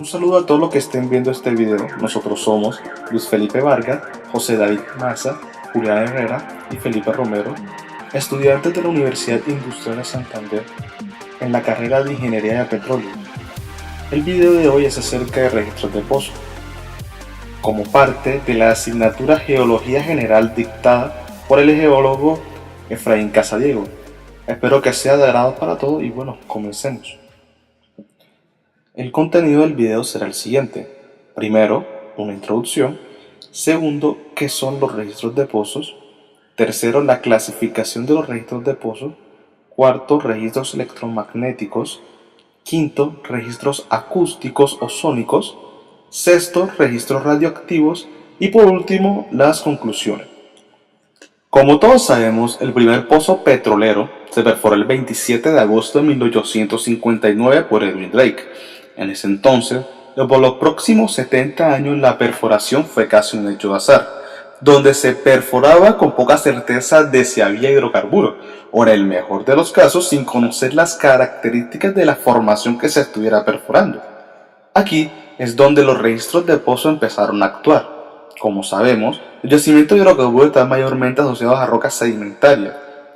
Un saludo a todos los que estén viendo este video. Nosotros somos Luis Felipe Vargas, José David Maza, Julián Herrera y Felipe Romero, estudiantes de la Universidad Industrial de Santander en la carrera de Ingeniería de Petróleo. El video de hoy es acerca de registros de pozo, como parte de la asignatura Geología General dictada por el geólogo Efraín Casadiego. Espero que sea de agrado para todos y bueno, comencemos. El contenido del video será el siguiente. Primero, una introducción. Segundo, qué son los registros de pozos. Tercero, la clasificación de los registros de pozos. Cuarto, registros electromagnéticos. Quinto, registros acústicos o sónicos. Sexto, registros radioactivos. Y por último, las conclusiones. Como todos sabemos, el primer pozo petrolero se perforó el 27 de agosto de 1859 por Edwin Drake. En ese entonces, por los próximos 70 años, la perforación fue casi un hecho de azar, donde se perforaba con poca certeza de si había hidrocarburos, o en el mejor de los casos, sin conocer las características de la formación que se estuviera perforando. Aquí es donde los registros de pozo empezaron a actuar. Como sabemos, los yacimientos de hidrocarburos están mayormente asociados a rocas sedimentarias,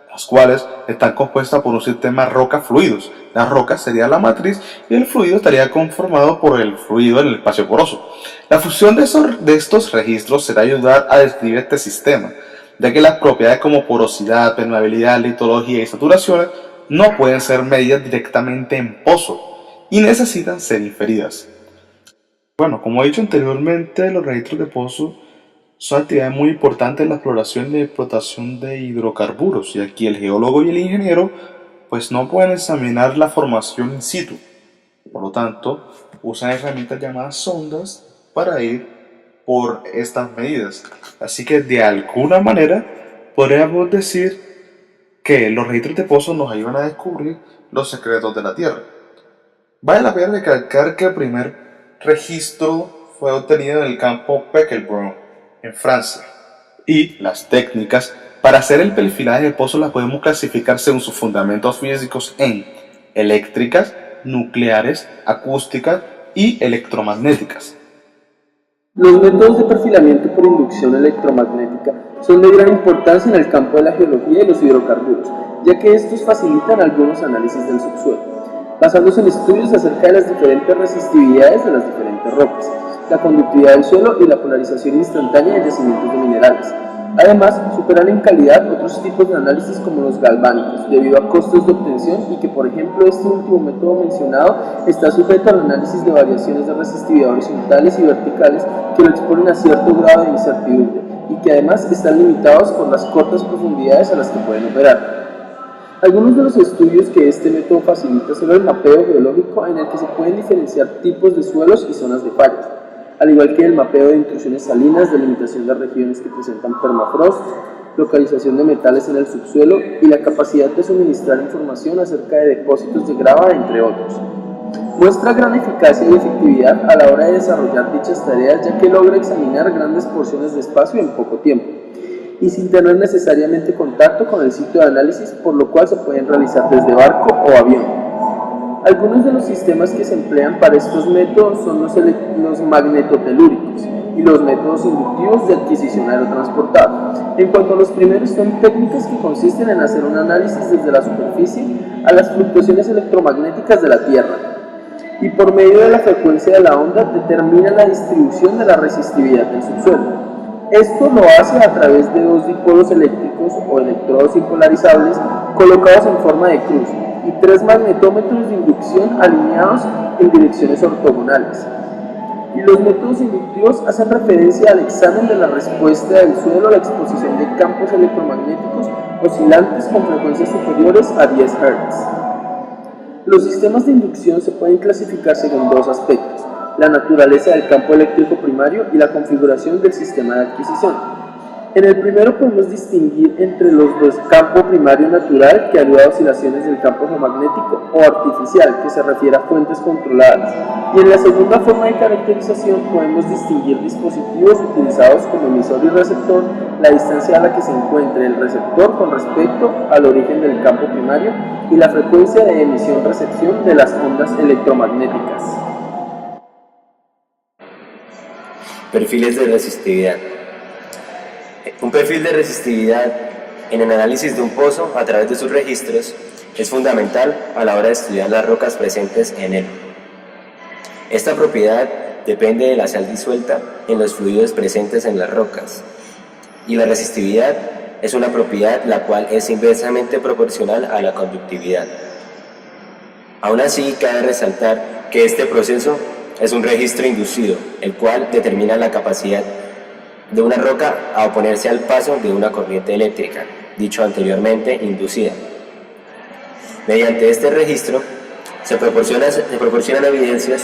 las cuales están compuestas por un sistema roca-fluidos. La roca sería la matriz y el fluido estaría conformado por el fluido en el espacio poroso. La función de estos registros será ayudar a describir este sistema, ya que las propiedades como porosidad, permeabilidad, litología y saturación no pueden ser medidas directamente en pozo y necesitan ser inferidas. Bueno, como he dicho anteriormente, los registros de pozo son actividades muy importantes en la exploración y explotación de hidrocarburos, y aquí el geólogo y el ingeniero pues no pueden examinar la formación in situ. Por lo tanto, usan herramientas llamadas sondas para ir por estas medidas. Así que de alguna manera podríamos decir que los registros de pozo nos ayudan a descubrir los secretos de la Tierra. Vale la pena recalcar que el primer registro fue obtenido en el campo Peckelbrunn, en Francia, y las técnicas para hacer el perfilaje de pozo las podemos clasificar según sus fundamentos físicos en eléctricas, nucleares, acústicas y electromagnéticas. Los métodos de perfilamiento por inducción electromagnética son de gran importancia en el campo de la geología y los hidrocarburos, ya que estos facilitan algunos análisis del subsuelo, basándose en estudios acerca de las diferentes resistividades de las diferentes rocas, la conductividad del suelo y la polarización instantánea de yacimientos de minerales. Además, superan en calidad otros tipos de análisis como los galvánicos, debido a costos de obtención y que, por ejemplo, este último método mencionado está sujeto al análisis de variaciones de resistividad horizontales y verticales que lo exponen a cierto grado de incertidumbre y que además están limitados por las cortas profundidades a las que pueden operar. Algunos de los estudios que este método facilita son el mapeo geológico, en el que se pueden diferenciar tipos de suelos y zonas de fallas, al igual que el mapeo de intrusiones salinas, delimitación de regiones que presentan permafrost, localización de metales en el subsuelo y la capacidad de suministrar información acerca de depósitos de grava, entre otros. Muestra gran eficacia y efectividad a la hora de desarrollar dichas tareas, ya que logra examinar grandes porciones de espacio en poco tiempo y sin tener necesariamente contacto con el sitio de análisis, por lo cual se pueden realizar desde barco o avión. Algunos de los sistemas que se emplean para estos métodos son los magnetotelúricos y los métodos inductivos de adquisición aerotransportada. En cuanto a los primeros, son técnicas que consisten en hacer un análisis desde la superficie a las fluctuaciones electromagnéticas de la Tierra, y por medio de la frecuencia de la onda determinan la distribución de la resistividad del subsuelo. Esto lo hace a través de dos dipolos eléctricos o electrodos impolarizables colocados en forma de cruz y tres magnetómetros de inducción alineados en direcciones ortogonales. Y los métodos inductivos hacen referencia al examen de la respuesta del suelo a la exposición de campos electromagnéticos oscilantes con frecuencias superiores a 10 Hz. Los sistemas de inducción se pueden clasificar según dos aspectos: la naturaleza del campo eléctrico primario y la configuración del sistema de adquisición. En el primero podemos distinguir entre los dos: campo primario natural, que ayuda a oscilaciones del campo geomagnético, o artificial, que se refiere a fuentes controladas. Y en la segunda forma de caracterización podemos distinguir dispositivos utilizados como emisor y receptor, la distancia a la que se encuentre el receptor con respecto al origen del campo primario y la frecuencia de emisión-recepción de las ondas electromagnéticas. Perfiles de resistividad. Un perfil de resistividad en el análisis de un pozo a través de sus registros es fundamental a la hora de estudiar las rocas presentes en él. Esta propiedad depende de la sal disuelta en los fluidos presentes en las rocas, y la resistividad es una propiedad la cual es inversamente proporcional a la conductividad. Aún así, cabe resaltar que este proceso es un registro inducido, el cual determina la capacidad de una roca a oponerse al paso de una corriente eléctrica, dicho anteriormente, inducida. Mediante este registro se proporcionan evidencias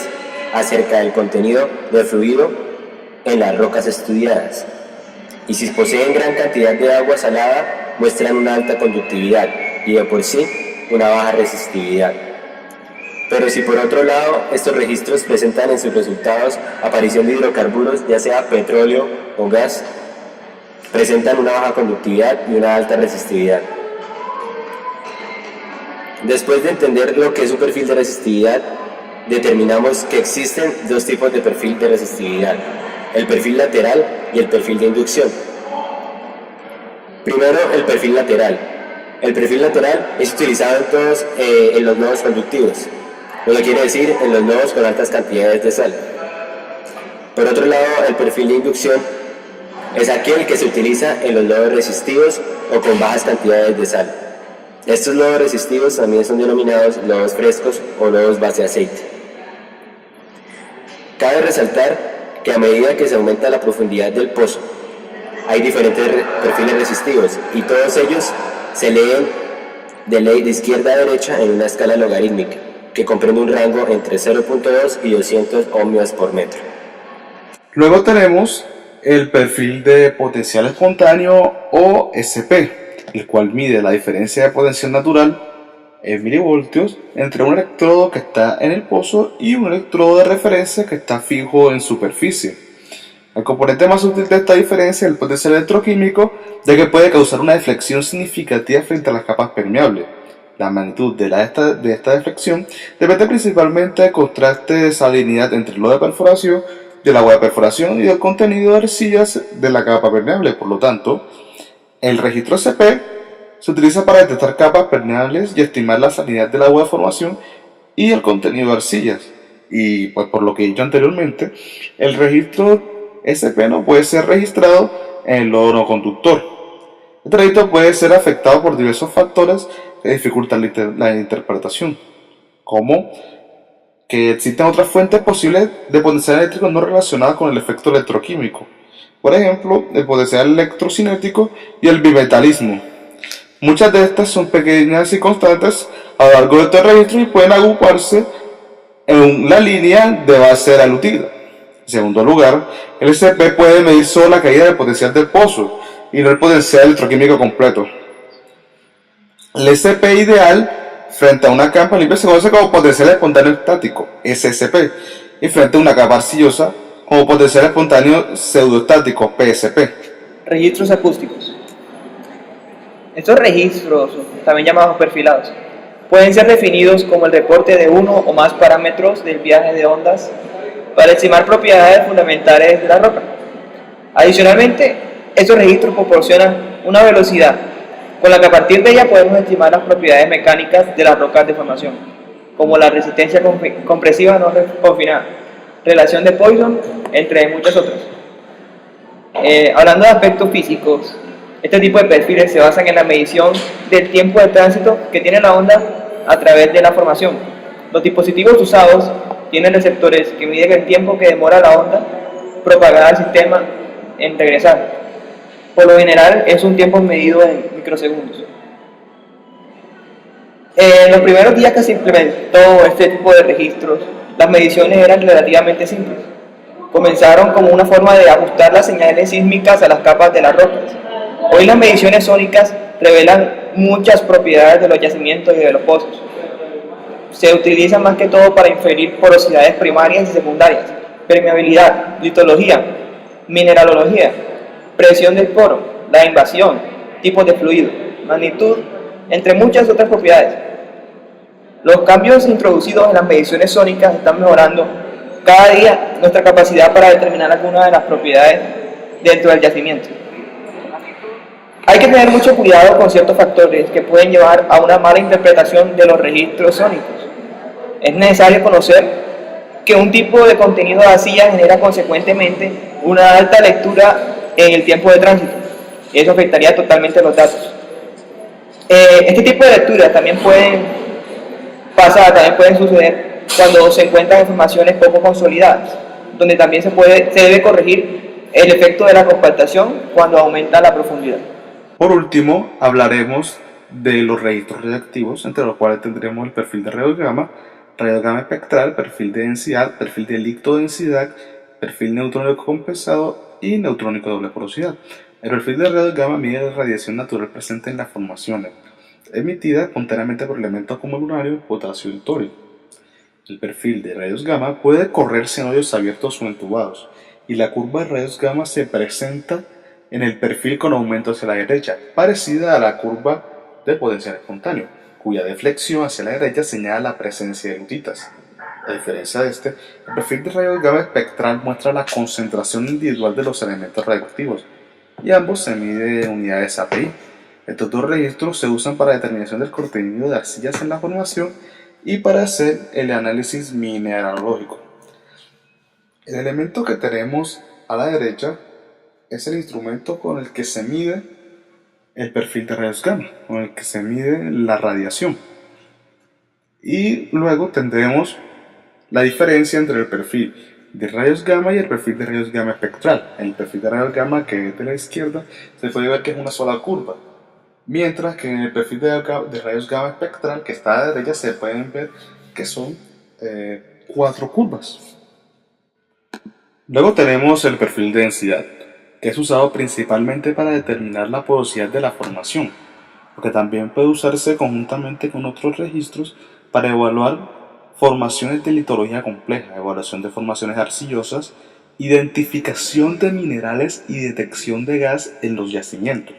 acerca del contenido del fluido en las rocas estudiadas, y si poseen gran cantidad de agua salada, muestran una alta conductividad y de por sí una baja resistividad. Pero si por otro lado estos registros presentan en sus resultados aparición de hidrocarburos, ya sea petróleo o gas, presentan una baja conductividad y una alta resistividad. Después de entender lo que es un perfil de resistividad, determinamos que existen dos tipos de perfil de resistividad: el perfil lateral y el perfil de inducción. Primero, el perfil lateral. El perfil lateral es utilizado en los nodos conductivos, lo que quiere decir en los nodos con altas cantidades de sal. Por otro lado, el perfil de inducción es aquel que se utiliza en los nodos resistivos o con bajas cantidades de sal. Estos nodos resistivos también son denominados nodos frescos o nodos base aceite. Cabe resaltar que a medida que se aumenta la profundidad del pozo, hay diferentes perfiles resistivos y todos ellos se leen de izquierda a derecha en una escala logarítmica que comprende un rango entre 0.2 y 200 ohmios por metro. Luego tenemos el perfil de potencial espontáneo o SP, el cual mide la diferencia de potencial natural en milivoltios entre un electrodo que está en el pozo y un electrodo de referencia que está fijo en superficie. El componente más útil de esta diferencia es el potencial electroquímico, ya que puede causar una deflexión significativa frente a las capas permeables. La magnitud de esta deflexión depende principalmente del contraste de salinidad entre el lodo de perforación, del agua de perforación y del contenido de arcillas de la capa permeable. Por lo tanto, el registro SP se utiliza para detectar capas permeables y estimar la salinidad del agua de formación y el contenido de arcillas. Y pues por lo que he dicho anteriormente, el registro SP no puede ser registrado en el lodo no conductor. Este registro puede ser afectado por diversos factores que dificultan la interpretación, como que existen otras fuentes posibles de potencial eléctrico no relacionadas con el efecto electroquímico. Por ejemplo, el potencial electrocinético y el bimetalismo. Muchas de estas son pequeñas y constantes a lo largo de este registro y pueden agruparse en la línea de base aludida. En segundo lugar, el SP puede medir solo la caída del potencial del pozo y no el potencial electroquímico completo. El SP ideal frente a una capa libre se conoce como potencial espontáneo estático, SSP, y frente a una capa arcillosa como potencial espontáneo pseudoestático, PSP. Registros acústicos. Estos registros, también llamados perfilados, pueden ser definidos como el reporte de uno o más parámetros del viaje de ondas para estimar propiedades fundamentales de la roca. Adicionalmente, estos registros proporcionan una velocidad con la que a partir de ella podemos estimar las propiedades mecánicas de las rocas de formación, como la resistencia compresiva no confinada, relación de Poisson, entre muchas otras. Hablando de aspectos físicos, este tipo de perfiles se basan en la medición del tiempo de tránsito que tiene la onda a través de la formación. Los dispositivos usados tienen receptores que miden el tiempo que demora la onda propagada al sistema en regresar. Por lo general es un tiempo medido en microsegundos. En los primeros días que se implementó este tipo de registros, las mediciones eran relativamente simples. Comenzaron como una forma de ajustar las señales sísmicas a las capas de las rocas. Hoy las mediciones sónicas revelan muchas propiedades de los yacimientos y de los pozos. Se utilizan más que todo para inferir porosidades primarias y secundarias, permeabilidad, litología, mineralología, presión del poro, la invasión, tipos de fluido, magnitud, entre muchas otras propiedades. Los cambios introducidos en las mediciones sónicas están mejorando cada día nuestra capacidad para determinar alguna de las propiedades dentro del yacimiento. Hay que tener mucho cuidado con ciertos factores que pueden llevar a una mala interpretación de los registros sónicos. Es necesario conocer que un tipo de contenido de arcilla genera consecuentemente una alta lectura en el tiempo de tránsito, y eso afectaría totalmente los datos. Este tipo de lecturas también pueden suceder cuando se encuentran informaciones poco consolidadas, donde también se debe corregir el efecto de la compactación cuando aumenta la profundidad. Por último, hablaremos de los registros radioactivos, entre los cuales tendremos el perfil de rayos gamma espectral, perfil de densidad, perfil de lictodensidad, perfil neutrónico compensado y neutrónico de doble porosidad. El perfil de rayos gamma mide la radiación natural presente en las formaciones, emitida espontáneamente por elementos como el uranio, potasio y el torio. El perfil de rayos gamma puede correrse en hoyos abiertos o entubados, y la curva de rayos gamma se presenta en el perfil con aumento hacia la derecha, parecida a la curva de potencial espontáneo, cuya deflexión hacia la derecha señala la presencia de lutitas. A diferencia de este, el perfil de rayos gamma espectral muestra la concentración individual de los elementos radioactivos, y ambos se mide en unidades API. Estos dos registros se usan para determinación del contenido de arcillas en la formación y para hacer el análisis mineralógico. El elemento que tenemos a la derecha es el instrumento con el que se mide el perfil de rayos gamma, con el que se mide la radiación. Y luego tendremos la diferencia entre el perfil de rayos gamma y el perfil de rayos gamma espectral. En el perfil de rayos gamma, que es de la izquierda, se puede ver que es una sola curva, mientras que en el perfil de rayos gamma espectral, que está a la derecha, se pueden ver que son 4 curvas. Luego tenemos el perfil de densidad, que es usado principalmente para determinar la porosidad de la formación, porque también puede usarse conjuntamente con otros registros para evaluar formaciones de litología compleja, evaluación de formaciones arcillosas, identificación de minerales y detección de gas en los yacimientos.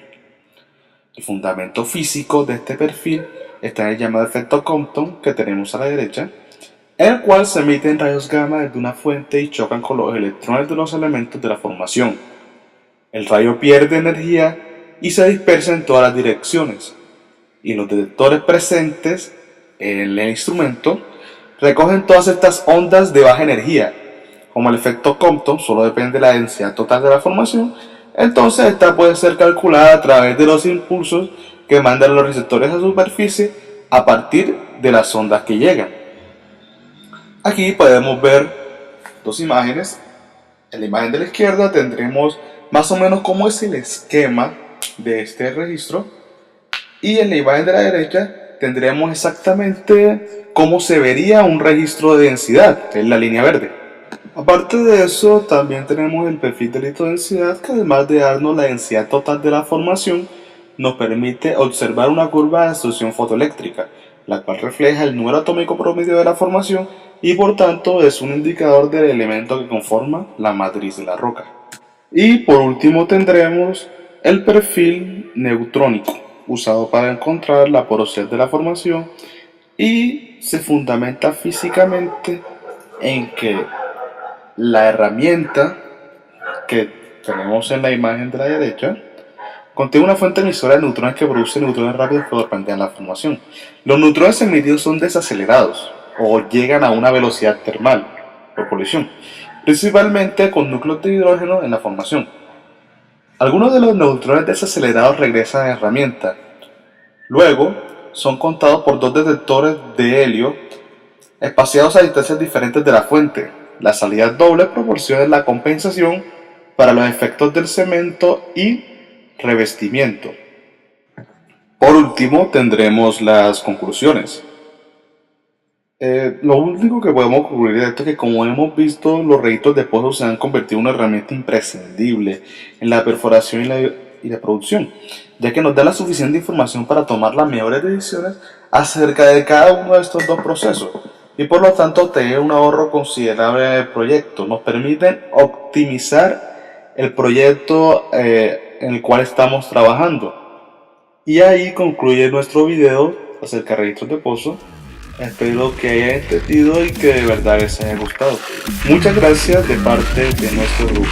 El fundamento físico de este perfil está en el llamado efecto Compton, que tenemos a la derecha, en el cual se emiten rayos gamma desde una fuente y chocan con los electrones de los elementos de la formación. El rayo pierde energía y se dispersa en todas las direcciones, y los detectores presentes en el instrumento recogen todas estas ondas de baja energía. Como el efecto Compton solo depende de la densidad total de la formación, entonces esta puede ser calculada a través de los impulsos que mandan los receptores a su superficie a partir de las ondas que llegan. Aquí podemos ver dos imágenes. En la imagen de la izquierda tendremos más o menos cómo es el esquema de este registro, y en la imagen de la derecha tendremos exactamente cómo se vería un registro de densidad, en la línea verde. Aparte de eso, también tenemos el perfil de lictodensidad, que además de darnos la densidad total de la formación, nos permite observar una curva de absorción fotoeléctrica, la cual refleja el número atómico promedio de la formación y por tanto es un indicador del elemento que conforma la matriz de la roca. Y por último tendremos el perfil neutrónico, usado para encontrar la porosidad de la formación, y se fundamenta físicamente en que la herramienta que tenemos en la imagen de la derecha contiene una fuente emisora de neutrones que produce neutrones rápidos que sorprenden la formación. Los neutrones emitidos son desacelerados o llegan a una velocidad termal por colisión, principalmente con núcleos de hidrógeno en la formación. Algunos de los neutrones desacelerados regresan a la herramienta. Luego son contados por dos detectores de helio espaciados a distancias diferentes de la fuente. La salida doble proporciona la compensación para los efectos del cemento y revestimiento. Por último tendremos las conclusiones. Lo único que podemos concluir de esto es que, como hemos visto, los registros de pozos se han convertido en una herramienta imprescindible en la perforación y la producción, ya que nos da la suficiente información para tomar las mejores decisiones acerca de cada uno de estos dos procesos, y por lo tanto tener un ahorro considerable en el proyecto. Nos permiten optimizar el proyecto en el cual estamos trabajando. Y ahí concluye nuestro video acerca de registros de pozo. Espero que hayan entendido y que de verdad les haya gustado. Muchas gracias de parte de nuestro grupo.